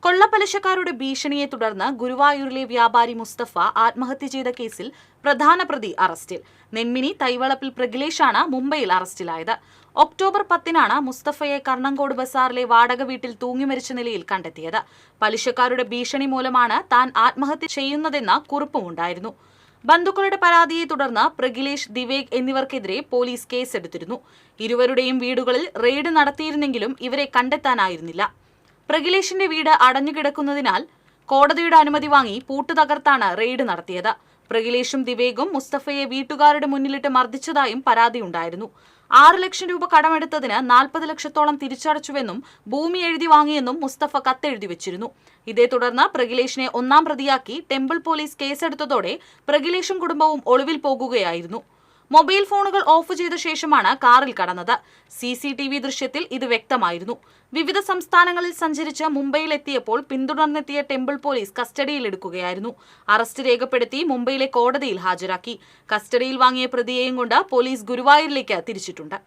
കൊള്ളപ്പലിശക്കാരുടെ ഭീഷണിയെ തുടർന്ന് ഗുരുവായൂരിലെ വ്യാപാരി മുസ്തഫ ആത്മഹത്യ ചെയ്ത കേസിൽ പ്രധാന പ്രതി അറസ്റ്റിൽ. നെന്മിനി തൈവളപ്പിൽ പ്രഗിലേഷാണ് മുംബൈയിൽ അറസ്റ്റിലായത്. ഒക്ടോബർ 10-നാണ് മുസ്തഫയെ കർണങ്കോട് ബസാറിലെ വാടക വീട്ടിൽ തൂങ്ങിമരിച്ച നിലയിൽ കണ്ടെത്തിയത്. പലിശക്കാരുടെ ഭീഷണി മൂലമാണ് താൻ ആത്മഹത്യ ചെയ്യുന്നതെന്ന കുറിപ്പുമുണ്ടായിരുന്നു. ബന്ധുക്കളുടെ പരാതിയെ തുടർന്ന് പ്രഗിലേഷ്, ദിവേക് എന്നിവർക്കെതിരെ പോലീസ് കേസെടുത്തിരുന്നു. ഇരുവരുടെയും വീടുകളിൽ റെയ്ഡ് നടത്തിയിരുന്നെങ്കിലും ഇവരെ കണ്ടെത്താനായിരുന്നില്ല. പ്രഗിലേഷിന്റെ വീട് അടഞ്ഞുകിടക്കുന്നതിനാൽ കോടതിയുടെ അനുമതി വാങ്ങി പൂട്ട് തകർത്താണ് റെയ്ഡ് നടത്തിയത്. പ്രഗിലേഷും ദിവേഗും മുസ്തഫയെ വീട്ടുകാരുടെ മുന്നിലിട്ട് മർദ്ദിച്ചതായും പരാതിയുണ്ടായിരുന്നു. 6 ലക്ഷം രൂപ കടമെടുത്തതിന് 40 ലക്ഷത്തോളം തിരിച്ചടച്ചുവെന്നും ഭൂമി എഴുതി വാങ്ങിയെന്നും മുസ്തഫ കത്തെഴുതി വെച്ചിരുന്നു. ഇതേ തുടർന്ന് പ്രഗിലേഷിനെ 1-ാം പ്രതിയാക്കി ടെമ്പിൾ പോലീസ് കേസെടുത്തതോടെ പ്രഗിലേഷും കുടുംബവും ഒളിവിൽ പോകുകയായിരുന്നു. മൊബൈൽ ഫോണുകൾ ഓഫ് ചെയ്ത ശേഷമാണ് കാറിൽ കടന്നത്. CCTV ദൃശ്യത്തിൽ ഇത് വ്യക്തമായിരുന്നു. വിവിധ സംസ്ഥാനങ്ങളിൽ സഞ്ചരിച്ച് മുംബൈയിലെത്തിയപ്പോൾ പിന്തുടർന്നെത്തിയ ടെമ്പിൾ പോലീസ് കസ്റ്റഡിയിലെടുക്കുകയായിരുന്നു. അറസ്റ്റ് രേഖപ്പെടുത്തി മുംബൈയിലെ കോടതിയിൽ ഹാജരാക്കി. കസ്റ്റഡിയിൽ വാങ്ങിയ പ്രതിയെയും കൊണ്ട് പോലീസ് ഗുരുവായൂരിലേക്ക് തിരിച്ചിട്ടുണ്ട്.